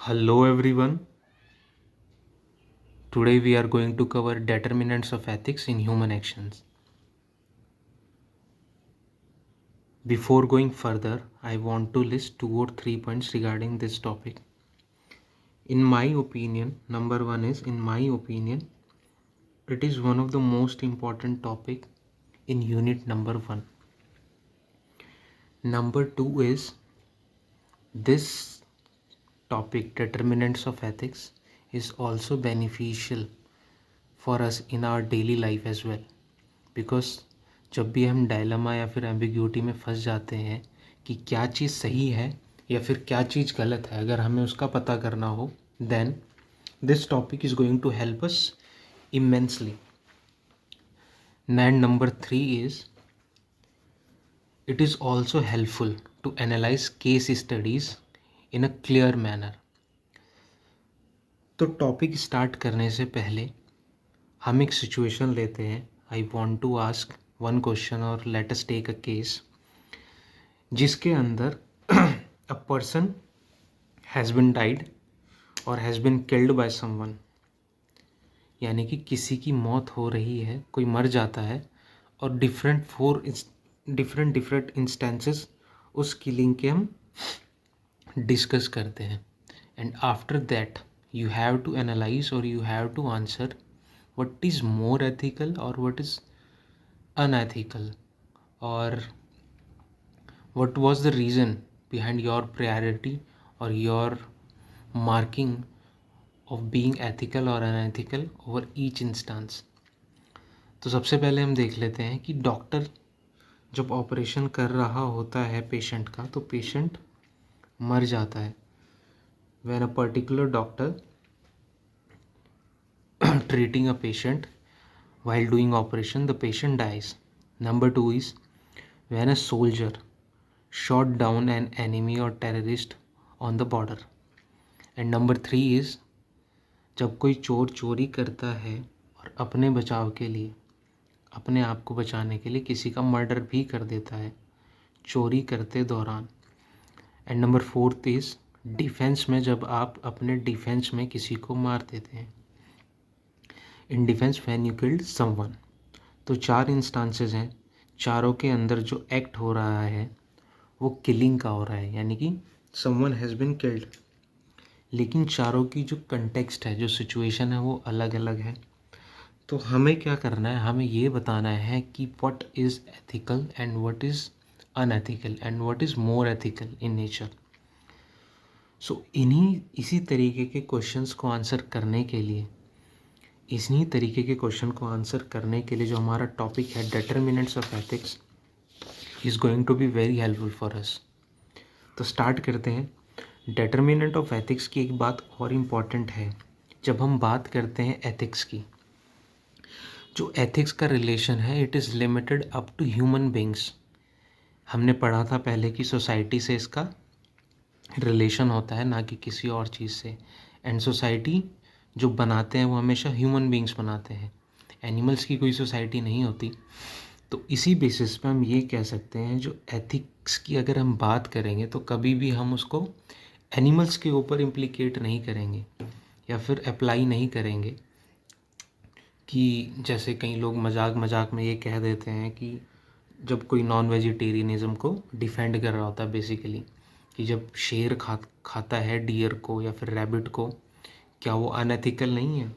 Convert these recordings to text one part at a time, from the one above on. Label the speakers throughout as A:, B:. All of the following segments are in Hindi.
A: Hello everyone. Today we are going to cover determinants of ethics in human actions. Before going further, I want to list 2 or 3 points regarding this topic. In my opinion, number one is, it is one of the most important topic in unit number 1. Number 2 is, this topic, determinants of ethics, is also beneficial for us in our daily life as well. Because जब भी हम डायलमा या फिर एम्बिग्यूटी में फंस जाते हैं कि क्या चीज़ सही है या फिर क्या चीज़ गलत है, अगर हमें उसका पता करना हो, then this topic is going to help us immensely. And number 3 is, it is also helpful to analyze case studies in a clear manner. तो टॉपिक स्टार्ट करने से पहले हम एक सिचुएशन लेते हैं. I want to ask one question और let us take a case जिसके अंदर a person has been died और has been killed by someone, यानी कि किसी की मौत हो रही है, कोई मर जाता है और डिफरेंट इंस्टेंसेस उस किलिंग के हम डिस्कस करते हैं. And after that you have to analyze or you have to answer what is more ethical or what is unethical, or what was the reason behind your priority or your marking of being ethical or unethical over each instance. तो सबसे पहले हम देख लेते हैं कि डॉक्टर जब ऑपरेशन कर रहा होता है पेशेंट का, तो पेशेंट मर जाता है. when a particular doctor treating a patient while doing operation, the patient dies. Number 2 is when a soldier shot down an enemy or terrorist on the border. And number 3 is जब कोई चोर चोरी करता है और अपने बचाव के लिए, अपने आप को बचाने के लिए किसी का मर्डर भी कर देता है चोरी करते दौरान. एंड नंबर 4 इज़ डिफेंस में, जब आप अपने डिफेंस में किसी को मार देते हैं. In defence when you killed someone. तो 4 इंस्टांसेस हैं, चारों के अंदर जो एक्ट हो रहा है वो किलिंग का हो रहा है, यानी कि समवन हैज़ बिन किल्ड. लेकिन चारों की जो कंटेक्स्ट है, जो सिचुएशन है, वो अलग अलग है. तो हमें क्या करना है, हमें ये बताना है कि what is ethical and what is unethical and what is more ethical in nature. So इसी तरीके के क्वेश्चंस को आंसर करने के लिए, जो हमारा टॉपिक है determinants of ethics, is going to be very helpful for us. तो स्टार्ट करते हैं. डिटर्मिनेंट ऑफ एथिक्स की एक बात और इम्पॉर्टेंट है. जब हम बात करते हैं एथिक्स की, जो एथिक्स का रिलेशन है, it is limited up to human beings. हमने पढ़ा था पहले कि सोसाइटी से इसका रिलेशन होता है, ना कि किसी और चीज़ से. एंड सोसाइटी जो बनाते हैं वो हमेशा ह्यूमन बींग्स बनाते हैं, एनिमल्स की कोई सोसाइटी नहीं होती. तो इसी बेसिस पे हम ये कह सकते हैं, जो एथिक्स की अगर हम बात करेंगे तो कभी भी हम उसको एनिमल्स के ऊपर इम्प्लीकेट नहीं करेंगे या फिर अप्लाई नहीं करेंगे. कि जैसे कई लोग मजाक में ये कह देते हैं कि जब कोई नॉन वेजिटेरियनिज़म को डिफेंड कर रहा होता है बेसिकली, कि जब शेर खाता है डियर को या फिर रैबिट को, क्या वो अनएथिकल नहीं है.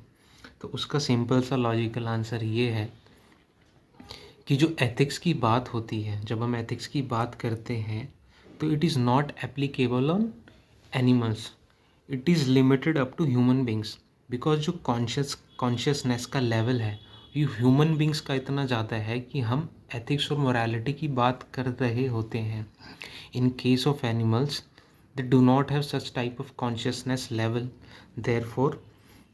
A: तो उसका सिंपल सा लॉजिकल आंसर ये है कि जो एथिक्स की बात होती है, जब हम एथिक्स की बात करते हैं, तो it is not applicable on animals, it is limited up to human beings. Because जो कॉन्शियसनेस का लेवल है ये ह्यूमन बींग्स का इतना ज़्यादा है कि हम एथिक्स और मोरालिटी की बात कर रहे होते हैं. In case of animals, they do not have such type of consciousness level, therefore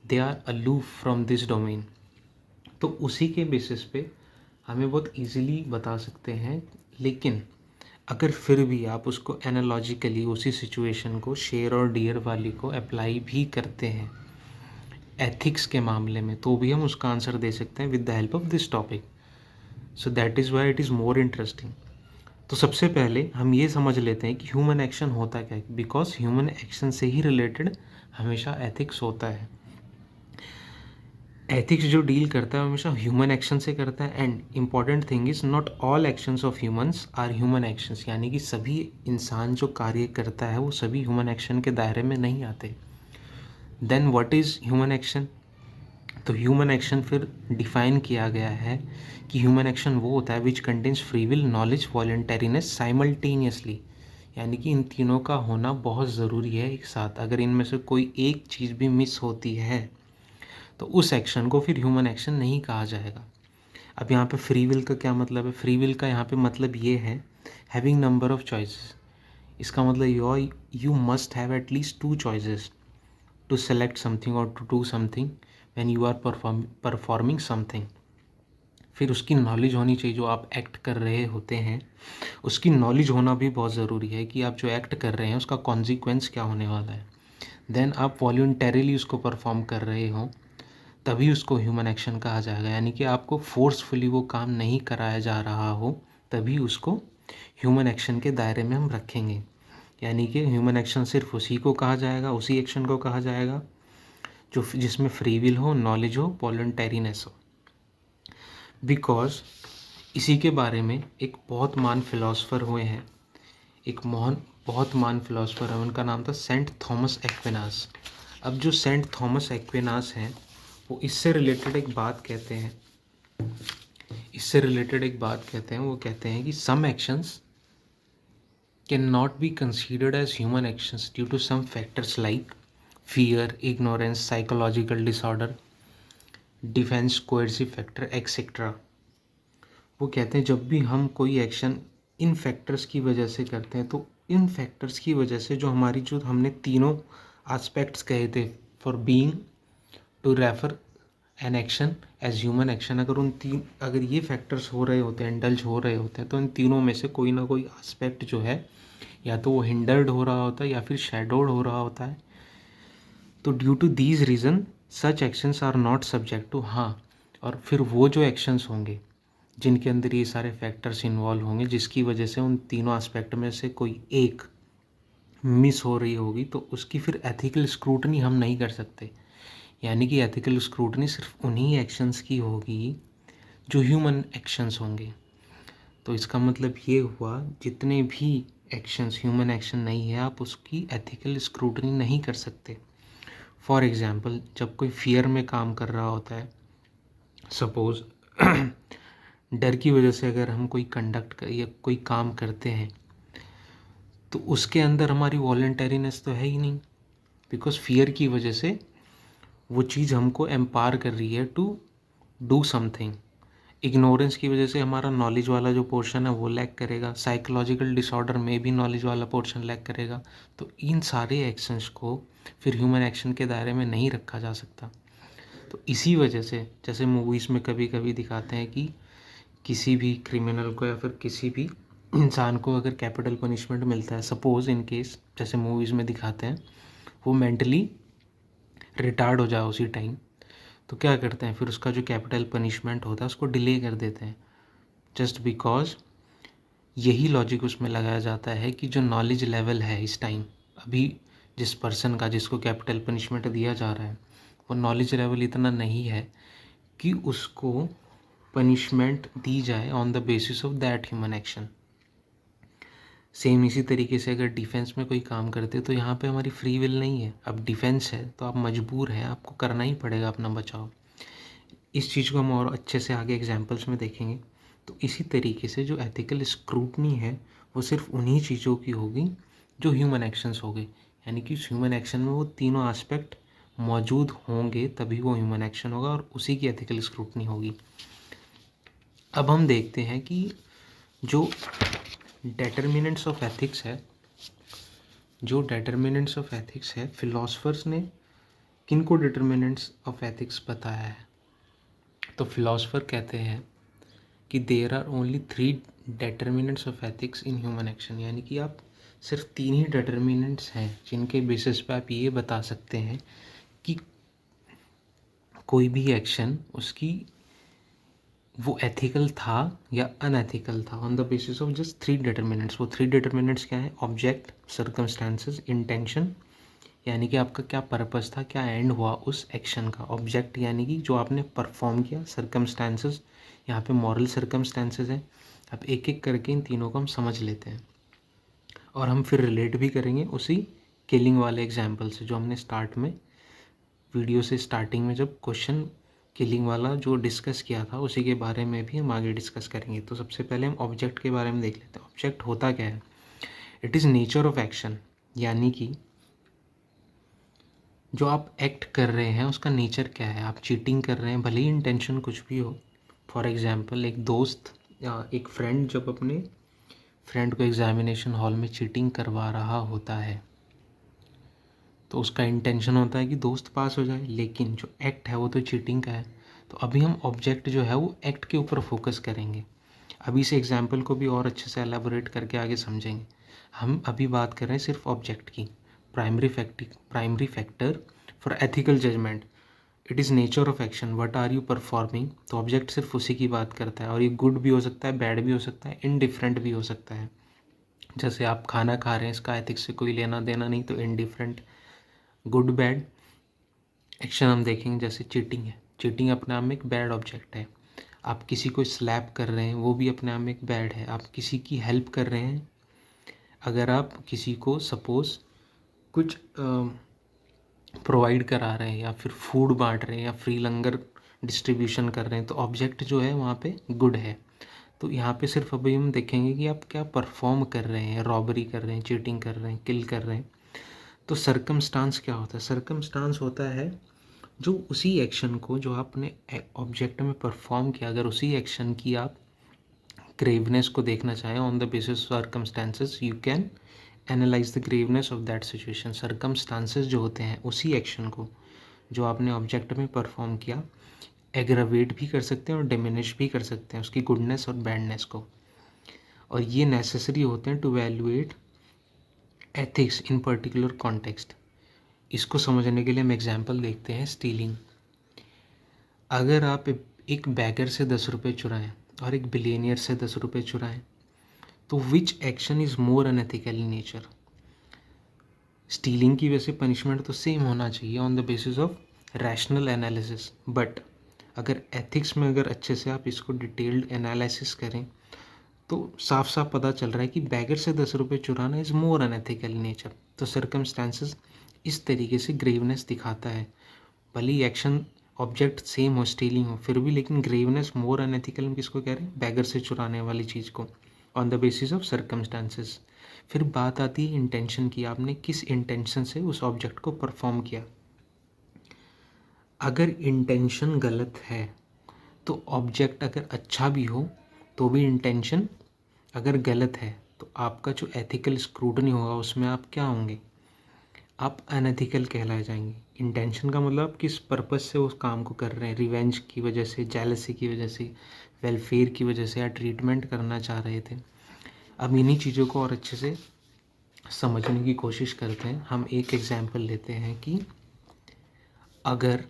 A: they are aloof from this domain. तो उसी के बेसिस पे हमें बहुत इजीली बता सकते हैं. लेकिन अगर फिर भी आप उसको एनालॉजिकली उसी सिचुएशन को शेर और डियर वाली को अप्लाई भी करते हैं एथिक्स के मामले में, तो भी हम उसका आंसर दे सकते हैं with the help of this topic. So that is why it is more interesting. तो सबसे पहले हम ये समझ लेते हैं कि ह्यूमन एक्शन होता क्या है, बिकॉज ह्यूमन एक्शन से ही रिलेटेड हमेशा एथिक्स होता है। एथिक्स जो डील करता है हमेशा ह्यूमन एक्शन से करता है। And important thing is not all actions of humans are human actions, यानी कि सभी इंसान जो कार्य करता है वो सभी ह्यूमन एक्शन के दायरे में नहीं आते। Then what is human action? तो ह्यूमन एक्शन फिर डिफाइन किया गया है कि ह्यूमन एक्शन वो होता है which contains free will, knowledge, voluntariness simultaneously, यानी कि इन तीनों का होना बहुत ज़रूरी है एक साथ। अगर इनमें से कोई एक चीज़ भी मिस होती है तो उस एक्शन को फिर ह्यूमन एक्शन नहीं कहा जाएगा। अब यहाँ पे फ्री विल का क्या मतलब है? फ्री विल का यहाँ पे मतलब ये है हैविंग नंबर ऑफ चॉइसेस। इसका मतलब you must have at least 2 choices to select something और to do something when you are performing something. फिर उसकी नॉलेज होनी चाहिए, जो आप एक्ट कर रहे होते हैं उसकी नॉलेज होना भी बहुत ज़रूरी है कि आप जो एक्ट कर रहे हैं उसका कॉन्सिक्वेंस क्या होने वाला है। देन आप वॉल्यूंटरीली उसको परफॉर्म कर रहे हो तभी उसको ह्यूमन एक्शन कहा जाएगा, यानी कि आपको फोर्सफुली वो काम नहीं कराया जा रहा हो तभी उसको ह्यूमन एक्शन के दायरे में हम रखेंगे। यानी कि ह्यूमन एक्शन सिर्फ उसी को कहा जाएगा, उसी एक्शन को कहा जाएगा जो जिसमें फ्री विल हो, नॉलेज हो, वॉलंटरीनेस हो। बिकॉज इसी के बारे में एक बहुत महान फिलोसफर हुए हैं, बहुत महान फिलोसफर है, उनका नाम था सेंट थॉमस एक्विनास। अब जो सेंट थॉमस एक्विनास हैं वो इससे रिलेटेड एक बात कहते हैं, वो कहते हैं कि some actions can not be considered as human actions due to some factors like fear, ignorance, psychological disorder, defence, coercive factor etcetera. वो कहते हैं जब भी हम कोई एक्शन इन फैक्टर्स की वजह से करते हैं तो इन फैक्टर्स की वजह से जो हमने तीनों एस्पेक्ट्स कहे थे for being to refer an action as human action, अगर ये फैक्टर्स हो रहे होते हैं, इंडल्ज हो रहे होते हैं, तो इन तीनों में से कोई ना कोई एस्पेक्ट जो है या तो वो हिंडर्ड हो रहा होता है या फिर शैडोड हो रहा होता है। तो due to these reason such actions are not subject to, हाँ, और फिर वो जो एक्शंस होंगे जिनके अंदर ये सारे फैक्टर्स इन्वॉल्व होंगे जिसकी वजह से उन तीनों एस्पेक्ट में से कोई एक मिस हो रही होगी तो उसकी फिर एथिकल स्क्रूटनी हम नहीं कर सकते। यानी कि एथिकल स्क्रूटनी सिर्फ उन्हीं एक्शंस की होगी जो ह्यूमन एक्शंस होंगे। तो इसका मतलब ये हुआ जितने भी एक्शंस ह्यूमन एक्शन नहीं है आप उसकी एथिकल स्क्रूटनी नहीं कर सकते। फॉर एग्ज़ाम्पल जब कोई फियर में काम कर रहा होता है, सपोज़ डर की वजह से अगर हम कोई या कोई काम करते हैं तो उसके अंदर हमारी वॉलंटरीनेस तो है ही नहीं, बिकॉज फियर की वजह से वो चीज़ हमको एम्पावर कर रही है टू डू समथिंग। इग्नोरेंस की वजह से हमारा नॉलेज वाला जो पोर्शन है वो लैक करेगा, साइकोलॉजिकल डिसऑर्डर में भी नॉलेज वाला पोर्शन लैक करेगा। तो इन सारे एक्शंस को फिर ह्यूमन एक्शन के दायरे में नहीं रखा जा सकता। तो इसी वजह से जैसे मूवीज़ में कभी कभी दिखाते हैं कि किसी भी क्रिमिनल को या फिर किसी भी इंसान को अगर कैपिटल पनिशमेंट मिलता है, सपोज़ इन केस जैसे मूवीज़ में दिखाते हैं वो मेंटली रिटार्ड हो जाए उसी टाइम, तो क्या करते हैं फिर उसका जो कैपिटल पनिशमेंट होता है उसको डिले कर देते हैं, जस्ट बिकॉज यही लॉजिक उसमें लगाया जाता है कि जो नॉलेज लेवल है इस टाइम अभी जिस पर्सन का जिसको कैपिटल पनिशमेंट दिया जा रहा है वो नॉलेज लेवल इतना नहीं है कि उसको पनिशमेंट दी जाए on the basis of that human action. Same इसी तरीके से अगर डिफेंस में कोई काम करते तो यहाँ पे हमारी फ्री विल नहीं है, अब डिफेंस है तो आप मजबूर हैं, आपको करना ही पड़ेगा अपना बचाव। इस चीज़ को हम और अच्छे से आगे एग्जांपल्स में देखेंगे। तो इसी तरीके से जो एथिकल स्क्रूटनी है वो सिर्फ उन्हीं चीज़ों की होगी जो ह्यूमन एक्शंस हो गए, यानी कि ह्यूमन एक्शन में वो तीनों एस्पेक्ट मौजूद होंगे तभी वो ह्यूमन एक्शन होगा और उसी की एथिकल स्क्रूटनी होगी। अब हम देखते हैं कि जो डेटर्मिनेंट्स ऑफ एथिक्स है, फिलोसफर्स ने किन को डिटर्मिनेंट्स ऑफ एथिक्स बताया है। तो फिलोसफर कहते हैं कि there are only 3 determinants of ethics in human action, यानी कि आप सिर्फ 3 ही डेटर्मिनेंट्स हैं जिनके बेसिस पे आप ये बता सकते हैं कि कोई भी एक्शन उसकी वो एथिकल था या अनएथिकल था, on the basis of just 3 determinants. वो 3 डिटर्मिनेंट्स क्या है? ऑब्जेक्ट, सर्कमस्टांसेस, इंटेंशन, यानी कि आपका क्या पर्पस था, क्या एंड हुआ उस एक्शन का। ऑब्जेक्ट यानी कि जो आपने परफॉर्म किया, सर्कमस्टांसेस यहाँ पे मॉरल सर्कमस्टांसेस हैं। अब एक एक करके इन तीनों को हम समझ लेते हैं और हम फिर रिलेट भी करेंगे उसी किलिंग वाले एग्जाम्पल से जो हमने स्टार्ट में वीडियो से स्टार्टिंग में जब क्वेश्चन किलिंग वाला जो डिस्कस किया था उसी के बारे में भी हम आगे डिस्कस करेंगे। तो सबसे पहले हम ऑब्जेक्ट के बारे में देख लेते हैं। ऑब्जेक्ट होता क्या है? It is nature of action, यानी कि जो आप एक्ट कर रहे हैं उसका नेचर क्या है। आप चीटिंग कर रहे हैं, भले ही इंटेंशन कुछ भी हो। फॉर एग्जांपल, एक दोस्त या एक फ्रेंड जब अपने फ्रेंड को एग्जामिनेशन हॉल में चीटिंग करवा रहा होता है तो उसका इंटेंशन होता है कि दोस्त पास हो जाए, लेकिन जो एक्ट है वो तो चीटिंग का है। तो अभी हम ऑब्जेक्ट जो है वो एक्ट के ऊपर फोकस करेंगे। अभी इस एग्जाम्पल को भी और अच्छे से एलाबोरेट करके आगे समझेंगे। हम अभी बात कर रहे हैं सिर्फ ऑब्जेक्ट की। Primary factor for ethical judgement, it is nature of action, what are you performing. तो ऑब्जेक्ट सिर्फ उसी की बात करता है और ये गुड भी हो सकता है, बैड भी हो सकता है, इनडिफरेंट भी हो सकता है। जैसे आप खाना खा रहे हैं, इसका एथिक्स से कोई लेना देना नहीं, तो इनडिफरेंट। गुड बैड एक्शन हम देखेंगे, जैसे चीटिंग है। चीटिंग अपने आप में एक बैड ऑब्जेक्ट है। आप किसी को स्लैप कर रहे हैं, वो भी अपने आप में एक बैड है। आप किसी की हेल्प कर रहे हैं, अगर आप किसी को सपोज़ कुछ प्रोवाइड करा रहे हैं या फिर फूड बांट रहे हैं या फ्री लंगर डिस्ट्रीब्यूशन कर रहे हैं, तो ऑब्जेक्ट जो है वहाँ पे गुड है। तो यहाँ पे सिर्फ अभी हम देखेंगे कि आप क्या परफॉर्म कर रहे हैं, रॉबरी कर रहे हैं, चीटिंग कर रहे हैं, किल कर रहे हैं। तो सर्कमस्टांस क्या होता है? सर्कमस्टांस होता है जो उसी एक्शन को जो आपने ऑब्जेक्ट में परफॉर्म किया, अगर उसी एक्शन की आप ग्रेवनेस को देखना चाहें on the basis circumstances, you can analyse the graveness of that situation. Circumstances जो होते हैं उसी एक्शन को जो आपने ऑब्जेक्ट में परफॉर्म किया एग्रावेट भी कर सकते हैं और डिमिनिश भी कर सकते हैं उसकी गुडनेस और बैडनेस को। और ये नेसेसरी होते हैं to evaluate ethics in particular context. इसको समझने के लिए हम एग्जाम्पल देखते हैं स्टीलिंग। अगर आप एक बैगर से 10 रुपये चुराएं और एक बिलियनियर से 10 रुपये चुराएं, तो which action is more unethical in nature? Stealing की वैसे पनिशमेंट तो सेम होना चाहिए on the basis of rational analysis, but अगर एथिक्स में अगर अच्छे से आप इसको डिटेल्ड एनालिसिस करें तो साफ साफ पता चल रहा है कि बैगर से 10 रुपये चुराना is more unethical in nature. तो सर्कमस्टांसेस इस तरीके से ग्रेवनेस दिखाता है। भले ही एक्शन ऑब्जेक्ट सेम हो, स्टीलिंग हो, फिर भी लेकिन ग्रेवनेस मोर अनएथिकल हम किसको कह रहे हैं? बैगर से चुराने वाली चीज़ को, on the basis of circumstances. फिर बात आती है इंटेंशन की, आपने किस इंटेंशन से उस ऑब्जेक्ट को परफॉर्म किया। अगर इंटेंशन गलत है तो ऑब्जेक्ट अगर अच्छा भी हो तो भी इंटेंशन अगर गलत है तो आपका जो एथिकल स्क्रूटनी होगा उसमें आप क्या होंगे? आप अनएथिकल कहलाए जाएंगे। इंटेंशन का मतलब आप किस पर्पस से उस काम को कर रहे हैं, रिवेंज की वजह से, जेलसी की वजह से, वेलफेयर की वजह से, या ट्रीटमेंट करना चाह रहे थे। अब इन्हीं चीज़ों को और अच्छे से समझने की कोशिश करते हैं। हम एक एग्जांपल लेते हैं कि अगर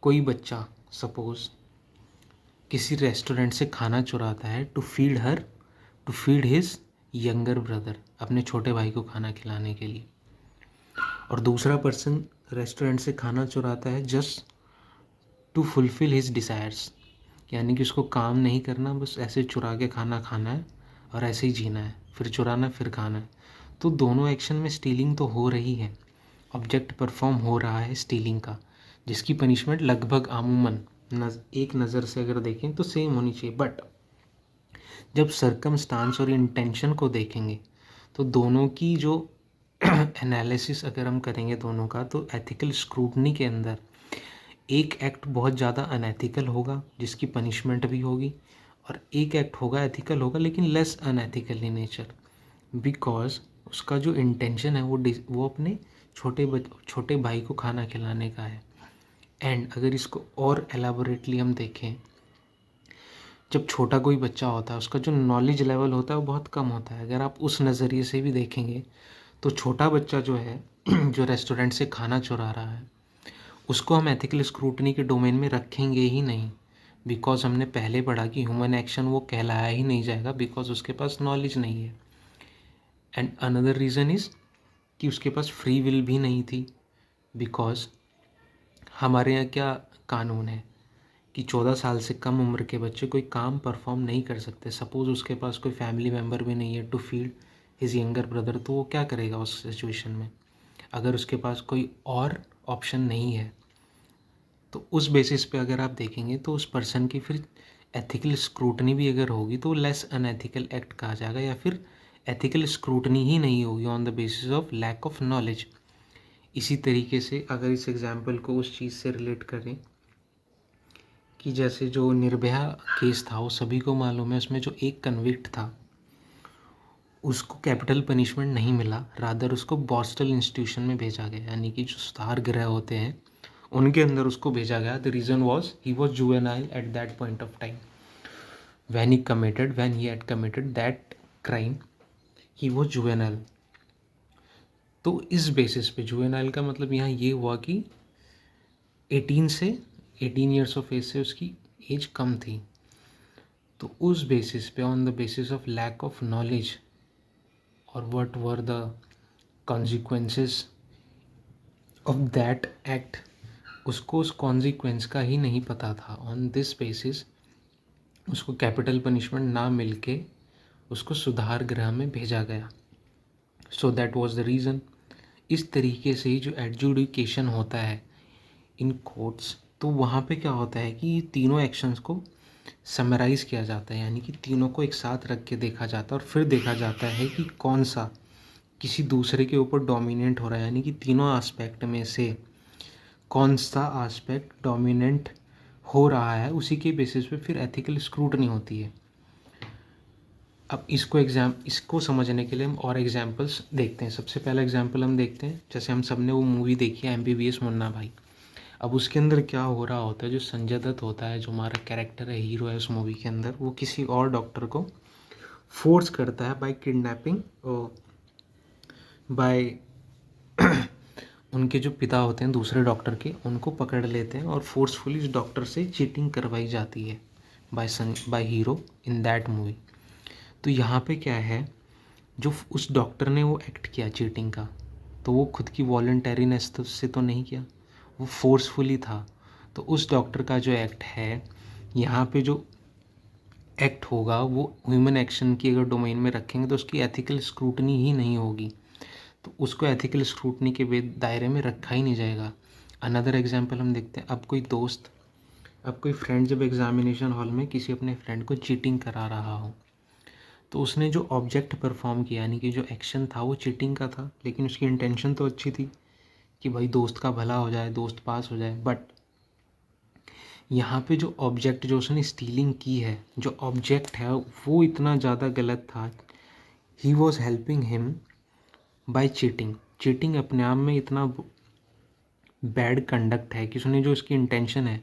A: कोई बच्चा सपोज़ किसी रेस्टोरेंट से खाना चुराता है to feed his younger brother, अपने छोटे भाई को खाना खिलाने के लिए, और दूसरा पर्सन रेस्टोरेंट से खाना चुराता है just to fulfil his desires, यानी कि उसको काम नहीं करना, बस ऐसे चुरा के खाना खाना है और ऐसे ही जीना है, फिर चुराना फिर खाना है। तो दोनों एक्शन में स्टीलिंग तो हो रही है, ऑब्जेक्ट परफॉर्म हो रहा है स्टीलिंग का, जिसकी पनिशमेंट लगभग आमूमन एक नज़र से अगर देखें तो सेम होनी चाहिए। बट जब सर्कमस्टांस और इंटेंशन को देखेंगे तो दोनों की जो एनालिसिस अगर हम करेंगे दोनों का, तो एथिकल स्क्रूटनी के अंदर एक एक्ट बहुत ज़्यादा अनएथिकल होगा जिसकी पनिशमेंट भी होगी, और एक एक्ट होगा एथिकल होगा लेकिन less unethical in nature, because उसका जो इंटेंशन है वो अपने छोटे भाई को खाना खिलाने का है। एंड अगर इसको और एलाबोरेटली हम देखें, जब छोटा कोई बच्चा होता है उसका जो नॉलेज लेवल होता है वो बहुत कम होता है। अगर आप उस नज़रिए से भी देखेंगे तो छोटा बच्चा जो है जो रेस्टोरेंट से खाना चुरा रहा है उसको हम एथिकल स्क्रूटनी के डोमेन में रखेंगे ही नहीं, बिकॉज हमने पहले पढ़ा कि ह्यूमन एक्शन वो कहलाया ही नहीं जाएगा बिकॉज उसके पास नॉलेज नहीं है। एंड अनदर रीज़न इज़ कि उसके पास फ्री विल भी नहीं थी, बिकॉज हमारे यहाँ क्या कानून है कि 14 साल से कम उम्र के बच्चे कोई काम परफॉर्म नहीं कर सकते। सपोज़ उसके पास कोई फैमिली मेम्बर भी नहीं है to feed his younger brother, तो वो क्या करेगा उस सिचुएशन में, अगर उसके पास कोई और ऑप्शन नहीं है। तो उस बेसिस पे अगर आप देखेंगे तो उस पर्सन की फिर एथिकल स्क्रूटनी भी अगर होगी तो लेस अनएथिकल एक्ट कहा जाएगा, या फिर एथिकल स्क्रूटनी ही नहीं होगी on the basis of lack of knowledge. इसी तरीके से अगर इस एग्जाम्पल को उस चीज़ से रिलेट करें कि जैसे जो निर्भया केस था वो सभी को मालूम है, उसमें जो एक कन्विक्ट था उसको कैपिटल पनिशमेंट नहीं मिला, रादर उसको बॉस्टल इंस्टीट्यूशन में भेजा गया, यानी कि जो सुधार गृह होते हैं उनके अंदर उसको भेजा गया। The reason was he was juvenile at that point of time when he had committed that crime, he was juvenile। तो इस बेसिस पे जुवेनाइल का मतलब यहाँ ये हुआ कि 18 ईयर्स ऑफ एज से उसकी एज कम थी। तो उस बेसिस पे on the basis of lack of knowledge और what were the consequences of that act, उसको उस कॉन्सिक्वेंस का ही नहीं पता था। ऑन दिस बेसिस उसको कैपिटल पनिशमेंट ना मिल के उसको सुधार गृह में भेजा गया। So that was the reason. इस तरीके से ही जो एडजुडिकेशन होता है इन कोर्ट्स, तो वहाँ पे क्या होता है कि तीनों एक्शंस को समराइज़ किया जाता है, यानी कि तीनों को एक साथ रख के देखा जाता है और फिर देखा जाता है कि कौन सा किसी दूसरे के ऊपर डोमिनेंट हो रहा है, यानी कि तीनों एस्पेक्ट में से कौन सा एस्पेक्ट डोमिनेंट हो रहा है, उसी के बेसिस पे फिर एथिकल स्क्रूटनी होती है। अब इसको समझने के लिए हम और एग्जाम्पल्स देखते हैं। सबसे पहला एग्जाम्पल हम देखते हैं, जैसे हम सब ने वो मूवी देखी है MBBS मुन्ना भाई। अब उसके अंदर क्या हो रहा होता है, जो संजय दत्त होता है, जो हमारा कैरेक्टर है, हीरो है उस मूवी के अंदर, वो किसी और डॉक्टर को फोर्स करता है बाय किडनैपिंग और बाय उनके जो पिता होते हैं दूसरे डॉक्टर के, उनको पकड़ लेते हैं और फोर्सफुली इस डॉक्टर से चीटिंग करवाई जाती है by hero in that movie. तो यहाँ पे क्या है, जो उस डॉक्टर ने वो एक्ट किया चीटिंग का, तो वो खुद की वॉलंटरीनेस से तो नहीं किया, वो फोर्सफुली था। तो उस डॉक्टर का जो एक्ट है, यहाँ पे जो एक्ट होगा वो ह्यूमन एक्शन की अगर डोमेन में रखेंगे तो उसकी एथिकल स्क्रूटनी ही नहीं होगी, तो उसको एथिकल स्क्रूटनी के दायरे में रखा ही नहीं जाएगा। अनदर एग्जाम्पल हम देखते हैं। अब कोई फ्रेंड जब एग्जामिनेशन हॉल में किसी अपने फ्रेंड को चीटिंग करा रहा हो, तो उसने जो ऑब्जेक्ट परफॉर्म किया, यानी कि जो एक्शन था वो चीटिंग का था, लेकिन उसकी इंटेंशन तो अच्छी थी कि भाई दोस्त का भला हो जाए, दोस्त पास हो जाए। बट यहाँ पे जो ऑब्जेक्ट जो उसने स्टीलिंग की है, जो ऑब्जेक्ट है वो इतना ज़्यादा गलत था। He was helping him by cheating. Cheating अपने आप में इतना बैड कंडक्ट है कि उसने जो उसकी इंटेंशन है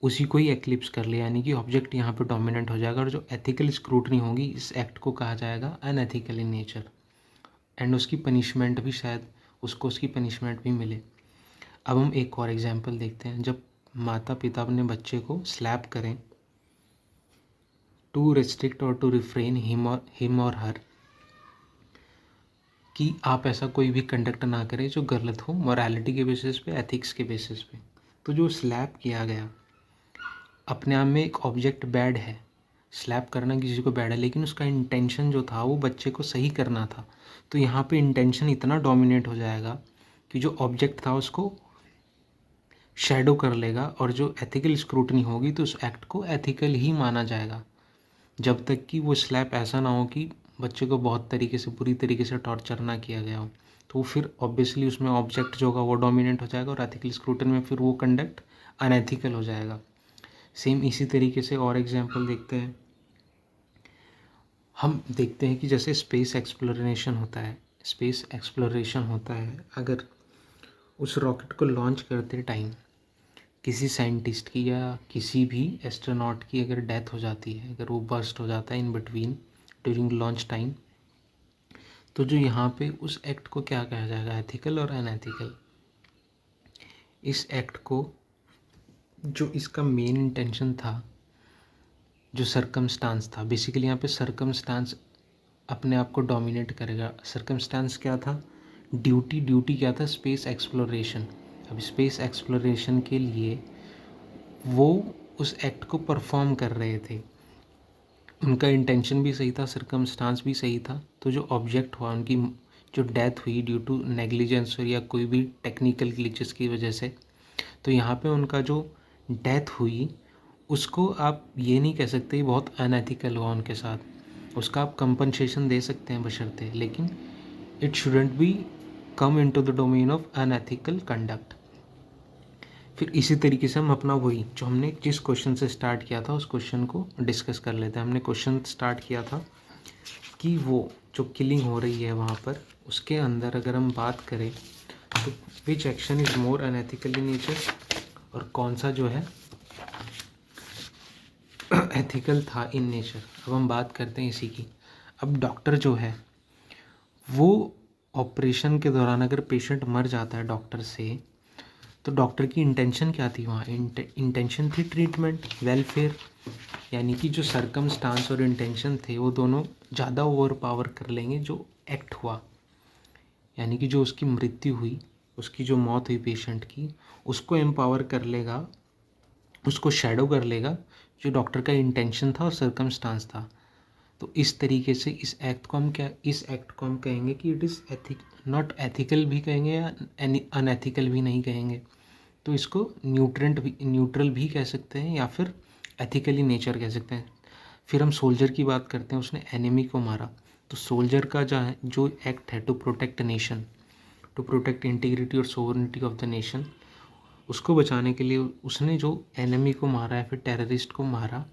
A: उसी को ही एक्लिप्स कर लिया, यानी कि ऑब्जेक्ट यहाँ पे डोमिनेंट हो जाएगा और जो एथिकल स्क्रूटनी होगी इस एक्ट को कहा जाएगा अनएथिकल इन नेचर। एंड उसकी पनिशमेंट भी शायद उसको उसकी पनिशमेंट भी मिले। अब हम एक और एग्जांपल देखते हैं। जब माता पिता अपने बच्चे को स्लैप करें टू रिस्ट्रिक्ट और टू रिफ्रेन हिम और हर, कि आप ऐसा कोई भी कंडक्ट ना करें जो गलत हो मोरालिटी के बेसिस पे, एथिक्स के बेसिस पे। तो जो स्लैप किया गया अपने आप में एक ऑब्जेक्ट बैड है, स्लैप करना किसी को बैड है, लेकिन उसका इंटेंशन जो था वो बच्चे को सही करना था। तो यहाँ पे इंटेंशन इतना डोमिनेट हो जाएगा कि जो ऑब्जेक्ट था उसको शैडो कर लेगा, और जो एथिकल स्क्रूटनी होगी तो उस एक्ट को एथिकल ही माना जाएगा, जब तक कि वो स्लैप ऐसा ना हो कि बच्चे को बहुत तरीके से बुरी तरीके से टॉर्चर ना किया गया हो। तो फिर ऑब्वियसली उसमें ऑब्जेक्ट जो होगा वो डोमिनेट हो जाएगा और एथिकल स्क्रूटनी में फिर वो कंडक्ट अनएथिकल हो जाएगा। सेम इसी तरीके से और एग्जांपल देखते हैं। हम देखते हैं कि जैसे स्पेस एक्सप्लोरेशन होता है, अगर उस रॉकेट को लॉन्च करते टाइम किसी साइंटिस्ट की या किसी भी एस्ट्रोनॉट की अगर डेथ हो जाती है, अगर वो बर्स्ट हो जाता है in between during launch time, तो जो यहाँ पे उस एक्ट को क्या कहा जाएगा, एथिकल और अनएथिकल। इस एक्ट को जो इसका मेन इंटेंशन था, जो सर्कमस्टांस था, बेसिकली यहाँ पे सर्कमस्टांस अपने आप को डोमिनेट करेगा। सर्कमस्टांस क्या था? ड्यूटी क्या था? Space exploration. अब स्पेस एक्सप्लोरेशन के लिए वो उस एक्ट को परफॉर्म कर रहे थे, उनका इंटेंशन भी सही था, सर्कमस्टांस भी सही था। तो जो ऑब्जेक्ट हुआ, उनकी जो डेथ हुई ड्यू टू नेग्लिजेंस या कोई भी टेक्निकल ग्लिचेस की वजह से, तो यहाँ पे उनका जो डेथ हुई उसको आप ये नहीं कह सकते कि बहुत अनएथिकल हुआ उनके साथ, उसका आप कंपनसेशन दे सकते हैं बशर्ते, लेकिन it shouldn't be come into the domain of unethical conduct. फिर इसी तरीके से हम अपना वही जो हमने जिस क्वेश्चन से स्टार्ट किया था उस क्वेश्चन को डिस्कस कर लेते हैं। हमने क्वेश्चन स्टार्ट किया था कि वो जो किलिंग हो रही है वहाँ पर, उसके अंदर अगर हम बात करें तो which action is more unethical in nature, और कौन सा जो है एथिकल था इन नेचर। अब हम बात करते हैं इसी की। अब डॉक्टर जो है वो ऑपरेशन के दौरान अगर पेशेंट मर जाता है डॉक्टर से, तो डॉक्टर की इंटेंशन क्या थी वहाँ? इंटेंशन थी ट्रीटमेंट, वेलफेयर, यानी कि जो सर्कमस्टांस और इंटेंशन थे वो दोनों ज़्यादा ओवर पावर कर लेंगे जो एक्ट हुआ, यानी कि जो उसकी मृत्यु हुई, उसकी जो मौत हुई पेशेंट की, उसको एम्पावर कर लेगा, उसको शैडो कर लेगा जो डॉक्टर का इंटेंशन था और सर्कमस्टांस था। तो इस तरीके से इस एक्ट को हम कहेंगे कि इट इज़ नॉट एथिकल भी कहेंगे या अनएथिकल भी नहीं कहेंगे। तो इसको न्यूट्रल भी कह सकते हैं या फिर एथिकली नेचर कह सकते हैं। फिर हम सोल्जर की बात करते हैं, उसने एनिमी को मारा, तो सोल्जर का जो एक्ट है to protect nation, to protect integrity और सोवरेनिटी ऑफ द नेशन, उसको बचाने के लिए उसने जो एनिमी को मारा है, फिर टेररिस्ट को मारा,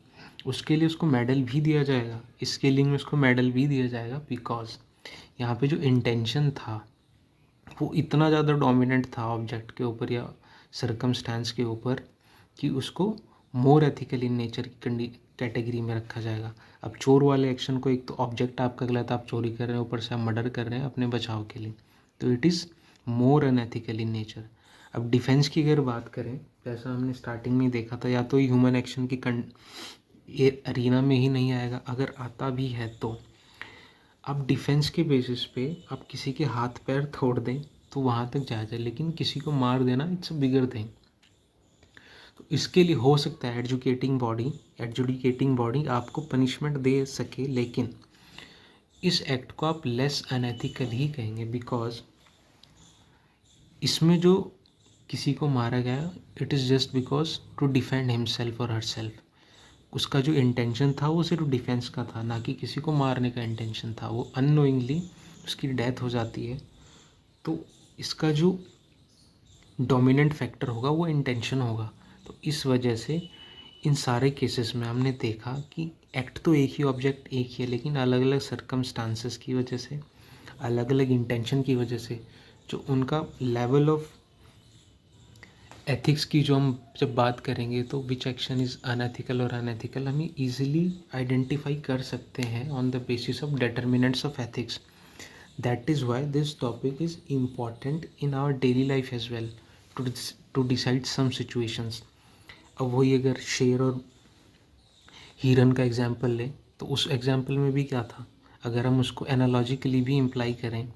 A: उसके लिए उसको मेडल भी दिया जाएगा, इस किलिंग में उसको मेडल भी दिया जाएगा, बिकॉज यहाँ पे जो इंटेंशन था वो इतना ज़्यादा डोमिनेंट था ऑब्जेक्ट के ऊपर या सर्कमस्टांस के ऊपर कि उसको मोर एथिकल इन नेचर की कैटेगरी में रखा जाएगा। अब चोर वाले एक्शन को, एक तो ऑब्जेक्ट आपका गलत, आप चोरी कर रहे हैं, ऊपर से आप मर्डर कर रहे हैं अपने बचाव के लिए, तो it is more unethical in nature. अब डिफेंस की अगर बात करें, जैसा हमने स्टार्टिंग में देखा था, या तो ह्यूमन एक्शन की ये अरीना में ही नहीं आएगा, अगर आता भी है तो आप डिफेंस के बेसिस पे आप किसी के हाथ पैर तोड़ दें तो वहाँ तक जायज़ है, लेकिन किसी को मार देना इट्स अ बिगर थिंग। तो इसके लिए हो सकता है एडजुडिकेटिंग बॉडी आपको पनिशमेंट दे सके, लेकिन इस एक्ट को आप लेस अनएथिकल ही कहेंगे, बिकॉज इसमें जो किसी को मारा गया it is just because to defend himself और हरसेल्फ। उसका जो इंटेंशन था वो सिर्फ डिफेंस का था, ना कि किसी को मारने का इंटेंशन था। वो अननोइंगली उसकी डेथ हो जाती है, तो इसका जो डोमिनेंट फैक्टर होगा वो इंटेंशन होगा। तो इस वजह से इन सारे केसेस में हमने देखा कि एक्ट तो एक ही, ऑब्जेक्ट एक ही है, लेकिन अलग अलग सर्कमस्टांसेस की वजह से, अलग अलग इंटेंशन की वजह से, जो उनका लेवल ऑफ एथिक्स की जो हम जब बात करेंगे तो विच एक्शन इज़ अनएथिकल और अनएथिकल हम ईजिली आइडेंटिफाई कर सकते हैं on the basis of determinants of ethics. That is why this topic is important in our daily life as well to decide some situations. अब वही अगर शेर और हिरन का एग्जाम्पल लें तो उस एग्जाम्पल में भी क्या था, अगर हम उसको एनालॉजिकली भी इम्प्लाई करें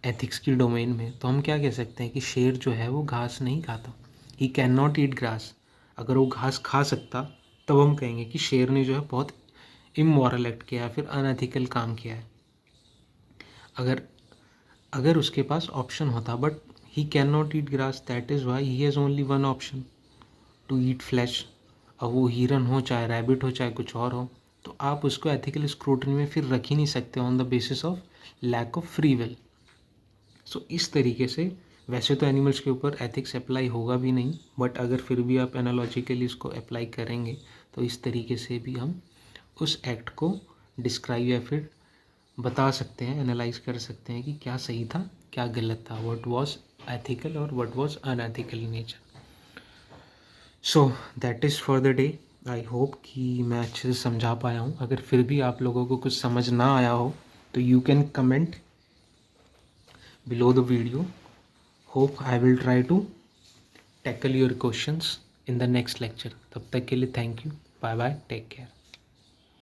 A: एथिक्स की डोमेन में, तो हम क्या कह सकते हैं कि शेर जो है वो घास नहीं खाता, ही कैन नॉट ईट ग्रास। अगर वो घास खा सकता तब हम कहेंगे कि शेर ने जो है बहुत इमोरल एक्ट किया है, फिर अनएथिकल काम किया है। अगर अगर उसके पास ऑप्शन होता, but he can not eat grass, that is why he has only one option to eat flesh. अब वो हिरन हो, चाहे रैबिट हो, चाहे कुछ और हो, तो आप उसको एथिकल स्क्रूटनी में फिर रख ही नहीं सकते on the basis of lack of free will. So इस तरीके से वैसे तो एनिमल्स के ऊपर एथिक्स अप्लाई होगा भी नहीं, बट अगर फिर भी आप एनालॉजिकली इसको अप्लाई करेंगे तो इस तरीके से भी हम उस एक्ट को डिस्क्राइब या फिर बता सकते हैं, एनालाइज कर सकते हैं कि क्या सही था, क्या गलत था, व्हाट वाज एथिकल और what was unethical in nature. So that is for the day. I hope कि मैं अच्छे से समझा पाया हूँ। अगर फिर भी आप लोगों को कुछ समझ ना आया हो तो you can comment below the video. Hope I will try to tackle your questions. In the next lecture. तब तक के लिए thank you, bye bye, take care.